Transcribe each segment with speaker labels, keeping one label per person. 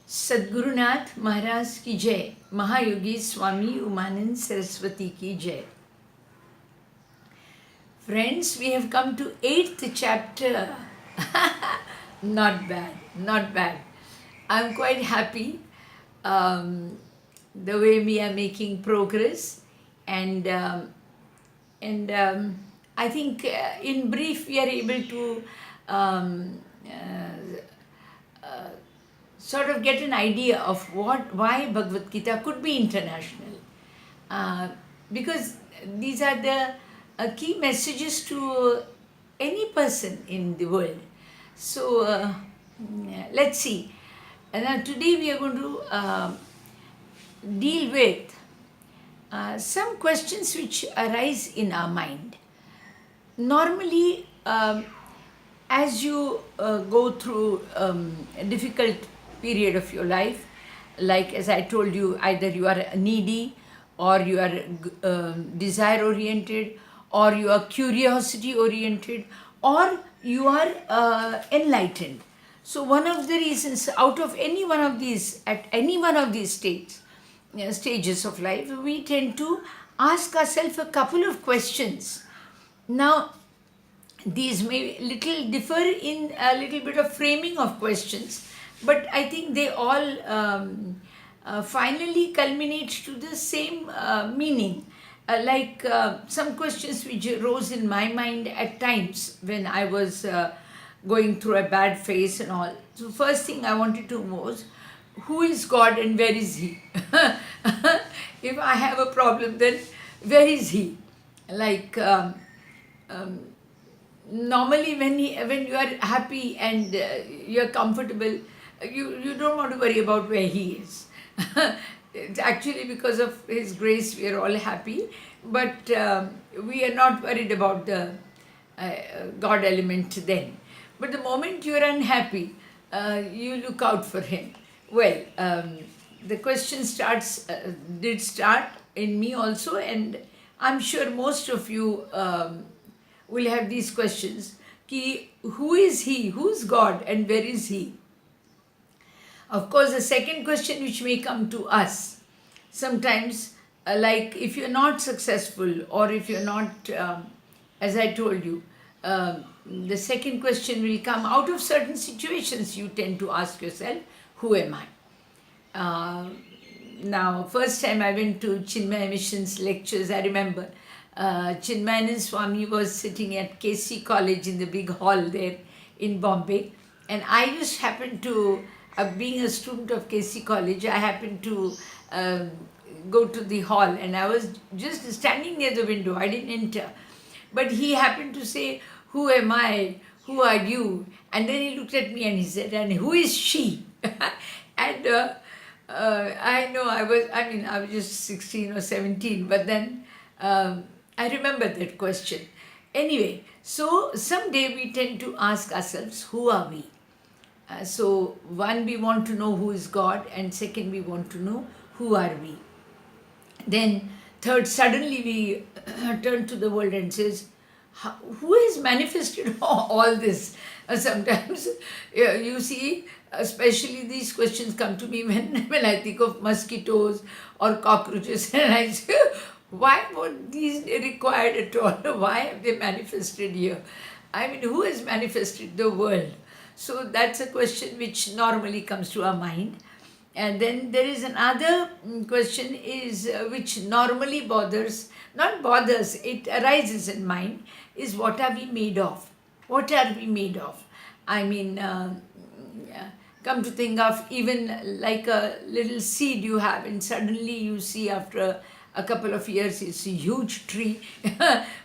Speaker 1: सद्गुरुनाथ महाराज की जय, महायोगी स्वामी उमानंद सरस्वती की जय. Friends, we have come to 8th chapter. Not bad, not bad. I'm quite happy the way we are making progress, and I think in brief we are able to sort of get an idea of why Bhagavad Gita could be international, because these are the key messages to any person in the world. So let's see. Now today we are going to deal with some questions which arise in our mind. Normally, as you go through a difficult period of your life, like as I told you, either you are needy or you are desire oriented, or you are curiosity oriented, or you are enlightened. So one of the reasons, out of any one of these, at any one of these stages of life, we tend to ask ourselves a couple of questions. Now, these may little differ in a little bit of framing of questions, but I think they all finally culminate to the same meaning. Like some questions which arose in my mind at times when I was going through a bad phase and all. So first thing I wanted to know was, who is God and where is He? If I have a problem, then where is He? Like normally when you are happy and you are comfortable, you don't want to worry about where He is. It's actually because of His grace we are all happy, but we are not worried about the God element then. But the moment you are unhappy, you look out for Him. Well, the question did start in me also, and I'm sure most of you will have these questions. Who is He? Who's God and where is He? Of course, the second question which may come to us sometimes, like if you're not successful or if you're not, as I told you, the second question will come out of certain situations. You tend to ask yourself, who am I? Now, first time I went to Chinmaya Mission's lectures, I remember Chinmayanand Swami was sitting at KC College in the big hall there in Bombay, and I just happened to, being a student of KC College, I happened to go to the hall, and I was just standing near the window. I didn't enter. But he happened to say, who am I? Who are you? And then he looked at me and he said, and who is she? And I know I was just 16 or 17, but then I remember that question. Anyway, so someday we tend to ask ourselves, who are we? So one, we want to know who is God, and second, we want to know who are we. Then third, suddenly we turn to the world and says, who has manifested all this? Sometimes you see, especially these questions come to me when I think of mosquitoes or cockroaches, and I say, why weren't these required at all? Why have they manifested here? I mean, who has manifested the world? So that's a question which normally comes to our mind. And then there is another question which normally it arises in mind, is what are we made of? What are we made of? I mean, come to think of, even like a little seed you have, and suddenly you see after a couple of years it's a huge tree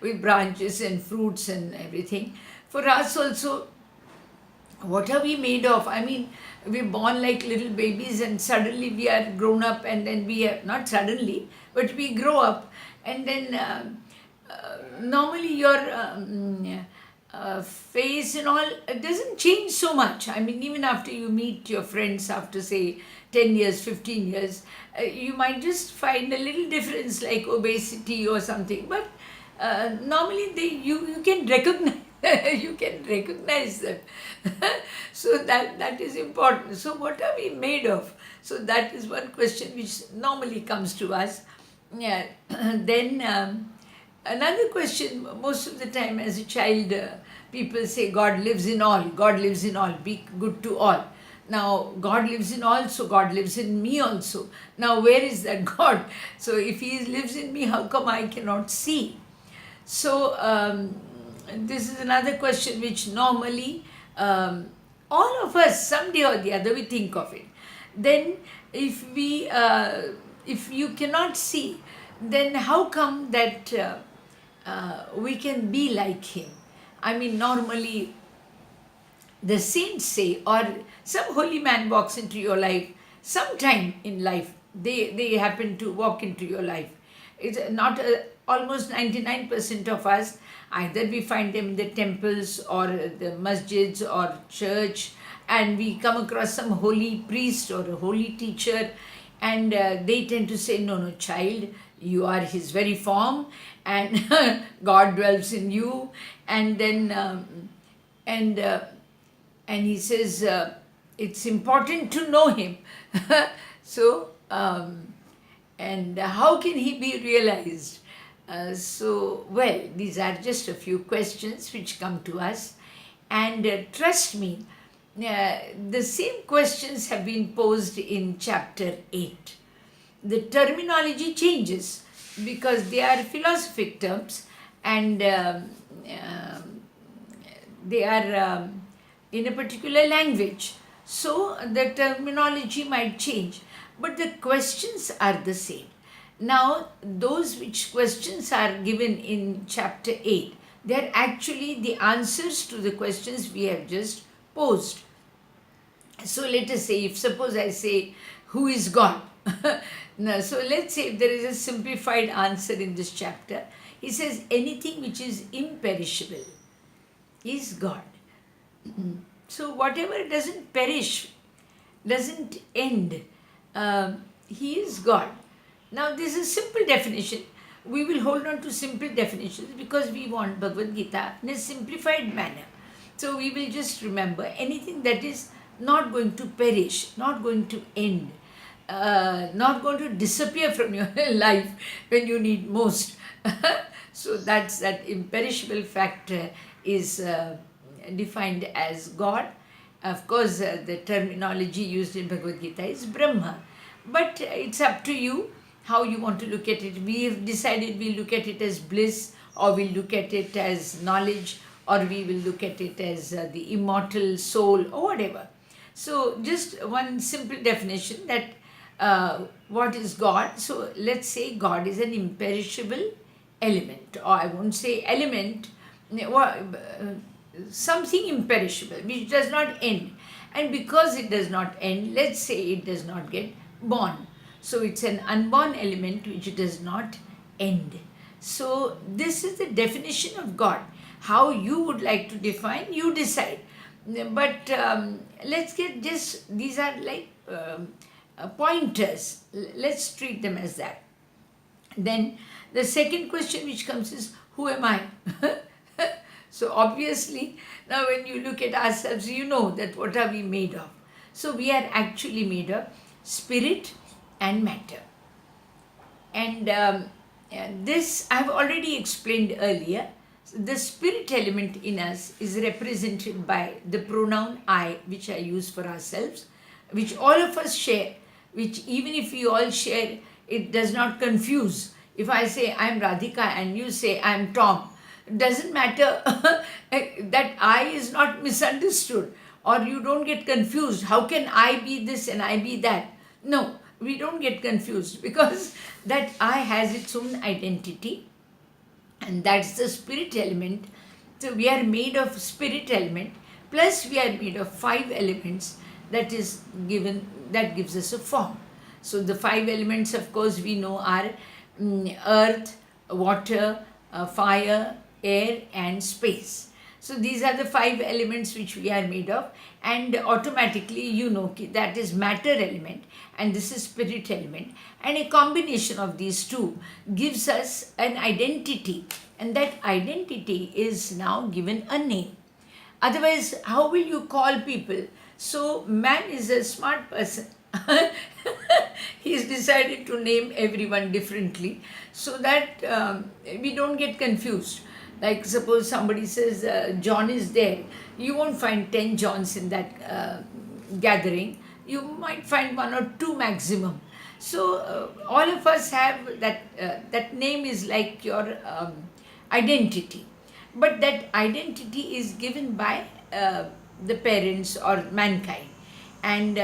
Speaker 1: with branches and fruits and everything. For us also, what are we made of? I mean, we're born like little babies and suddenly we are grown up, and then we are, not suddenly, but we grow up, and then normally your face and all doesn't change so much. I mean, even after you meet your friends after say 10 years, 15 years, you might just find a little difference like obesity or something, but normally you can recognize You can recognize them. So that is important. So what are we made of? So that is one question which normally comes to us. Yeah. Then another question, most of the time as a child, people say God lives in all, God lives in all, be good to all. Now, God lives in all, so God lives in me also. Now, where is that God? So, if He lives in me, how come I cannot see? So, this is another question which normally all of us, someday or the other, we think of it. Then, if you cannot see, then how come that we can be like Him? I mean, normally the saints say, or some holy man walks into your life sometime in life, they happen to walk into your life. It's not almost 99% of us, either we find them in the temples or the masjids or church, and we come across some holy priest or a holy teacher, and they tend to say, no, no, child, you are His very form, and God dwells in you. And then and He says it's important to know Him. So and how can He be realized? Well, these are just a few questions which come to us, and trust me, the same questions have been posed in chapter 8. The terminology changes because they are philosophic terms, and they are in a particular language. So the terminology might change, but the questions are the same. Now, those which questions are given in chapter 8, they are actually the answers to the questions we have just posed. So let us say, if suppose I say, who is God? Now, so let's say if there is a simplified answer in this chapter. He says anything which is imperishable is God. So whatever doesn't perish, doesn't end, He is God. Now this is simple definition. We will hold on to simple definitions because we want Bhagavad Gita in a simplified manner. So we will just remember anything that is not going to perish, not going to end, not going to disappear from your life when you need most. So that's that imperishable factor is defined as God. Of course, the terminology used in Bhagavad Gita is Brahma. But it's up to you how you want to look at it. We have decided we'll look at it as bliss, or we'll look at it as knowledge, or we will look at it as the immortal soul, or whatever. So just one simple definition that what is God? So let's say God is an imperishable element, or I won't say element, something imperishable which does not end. And because it does not end, let's say it does not get born. So it's an unborn element which does not end. So this is the definition of God. How you would like to define, you decide. But let's get this, these are like pointers. Let's treat them as that. Then the second question which comes is, who am I? So obviously, now when you look at ourselves, you know that what are we made of? So we are actually made of spirit and matter. And this I have already explained earlier. The spirit element in us is represented by the pronoun I, which I use for ourselves, which all of us share, which even if we all share, it does not confuse. If I say I'm Radhika and you say I'm Tom, it doesn't matter. That I is not misunderstood, or you don't get confused. How can I be this and I be that? No, we don't get confused because that I has its own identity, and that's the spirit element. So we are made of spirit element, plus we are made of 5 elements that is given, that gives us a form. So the 5 elements, of course, we know are earth, water, fire, air and space. So these are the 5 elements which we are made of, and automatically you know that is matter element and this is spirit element, and a combination of these two gives us an identity, and that identity is now given a name. Otherwise, how will you call people? So man is a smart person. He's decided to name everyone differently so that we don't get confused. Like suppose somebody says John is there, you won't find 10 Johns in that gathering. You might find 1 or 2 maximum. So all of us have that name is like your identity, but that identity is given by the parents or mankind, and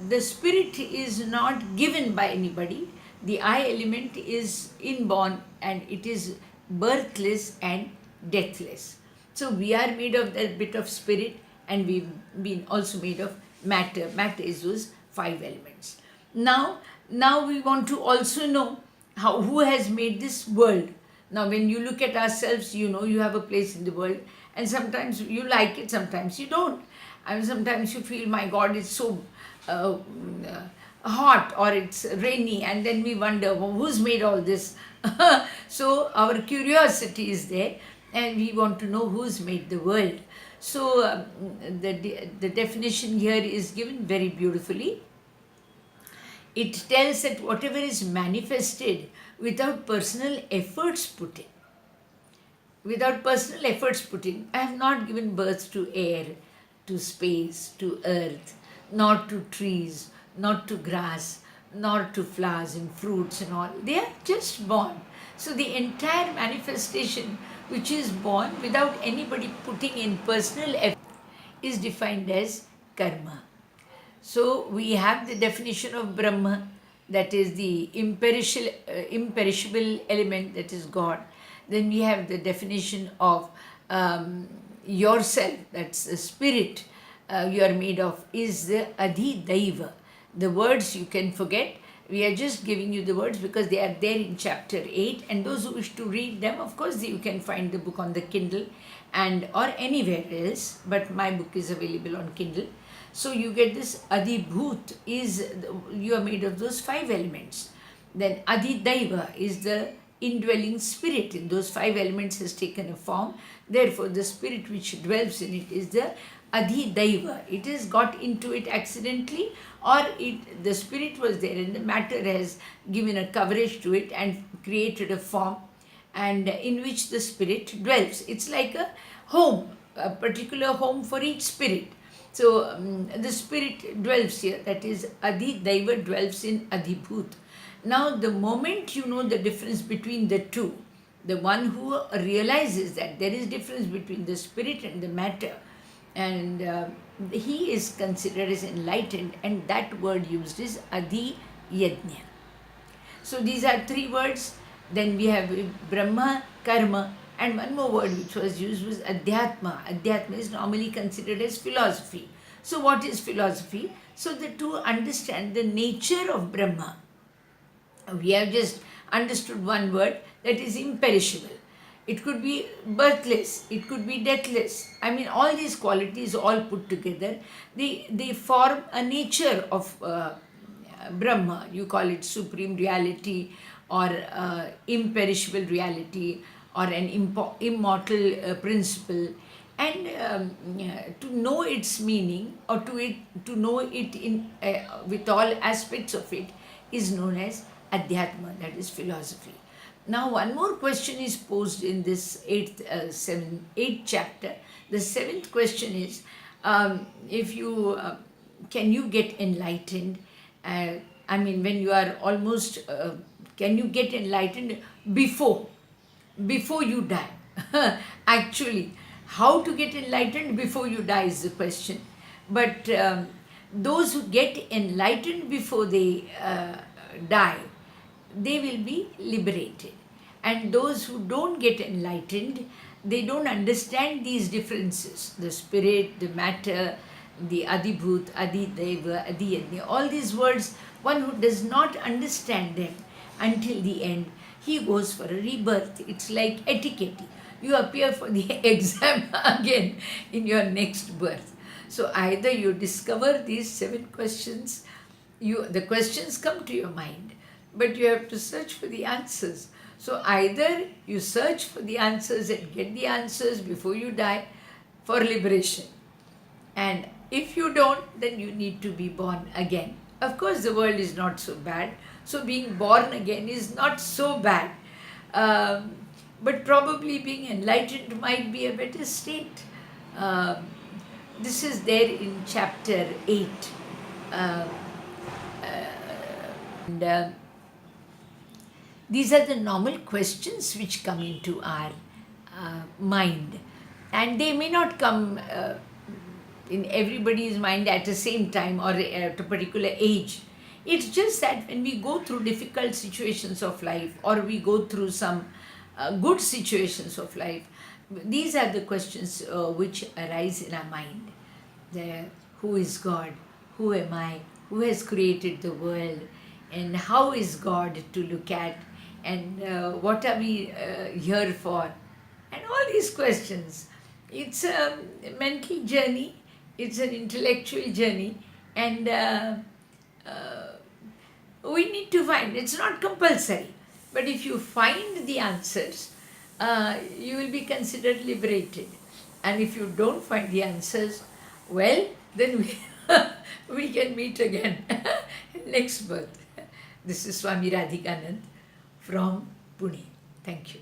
Speaker 1: the spirit is not given by anybody. The I element is inborn and it is birthless and deathless. So we are made of that bit of spirit, and we've been also made of matter. Matter is those 5 elements. Now we want to also know who has made this world. Now when you look at ourselves, you know you have a place in the world, and sometimes you like it, sometimes you don't. I mean, sometimes you feel, my God, it's so hot, or it's rainy, and then we wonder, well, who's made all this? So our curiosity is there, and we want to know who's made the world. So the definition here is given very beautifully. It tells that whatever is manifested without personal efforts put in. Without personal efforts put in. I have not given birth to air, to space, to earth, not to trees, not to grass, nor to flowers and fruits and all. They are just born. So the entire manifestation which is born without anybody putting in personal effort is defined as karma. So we have the definition of Brahma, that is the imperishable element, that is God. Then we have the definition of yourself, that's the spirit you are made of, is the Adhidaiva. The words you can forget. We are just giving you the words because they are there in chapter 8, and those who wish to read them, of course you can find the book on the Kindle and or anywhere else, but my book is available on Kindle. So you get this Adhibhut, you are made of those 5 elements. Then Adhidaiva is the indwelling spirit. In those 5 elements has taken a form. Therefore the spirit which dwells in it is the Adhidaiva. It has got into it accidentally, or the spirit was there and the matter has given a coverage to it and created a form, and in which the spirit dwells. It's like a home, a particular home for each spirit. So the spirit dwells here, that is Adhidaiva dwells in Adhibhut. Now the moment you know the difference between the two, the one who realizes that there is difference between the spirit and the matter, and he is considered as enlightened, and that word used is Adhiyajna. So these are 3 words. Then we have Brahma, Karma, and one more word which was used was Adhyatma. Adhyatma is normally considered as philosophy. So what is philosophy? So to understand the nature of Brahma, we have just understood one word, that is imperishable. It could be birthless, it could be deathless. I mean, all these qualities all put together, they form a nature of Brahma. You call it supreme reality, or imperishable reality, or an immortal principle. And to know its meaning, or to know it in with all aspects of it, is known as Adhyatma, that is philosophy. Now one more question is posed in this 8th chapter. The 7th question is, if you can you get enlightened? I mean, when you are almost, can you get enlightened before you die? Actually, how to get enlightened before you die is the question. But those who get enlightened before they die, they will be liberated. And those who don't get enlightened, they don't understand these differences, the spirit, the matter, the Adhibhut, Adhidaiva, Adhiyajna, all these words, one who does not understand them until the end, he goes for a rebirth. It's like etiquette. you appear for the exam again in your next birth. So either you discover these 7 questions, the questions come to your mind, but you have to search for the answers. So either you search for the answers and get the answers before you die for liberation, and if you don't, then you need to be born again. Of course, the world is not so bad, so being born again is not so bad. Um, but probably being enlightened might be a better state. Um, this is there in chapter 8. Uh, and these are the normal questions which come into our mind, and they may not come in everybody's mind at the same time or at a particular age. It's just that when we go through difficult situations of life, or we go through some good situations of life, these are the questions which arise in our mind. Who is God? Who am I? Who has created the world? And how is God to look at? And what are we here for? And all these questions. It's a mental journey, it's an intellectual journey, and we need to find, it's not compulsory, but if you find the answers, you will be considered liberated. And if you don't find the answers, well, then we can meet again next birth. This is Swami Radhikanand from Pune. Thank you.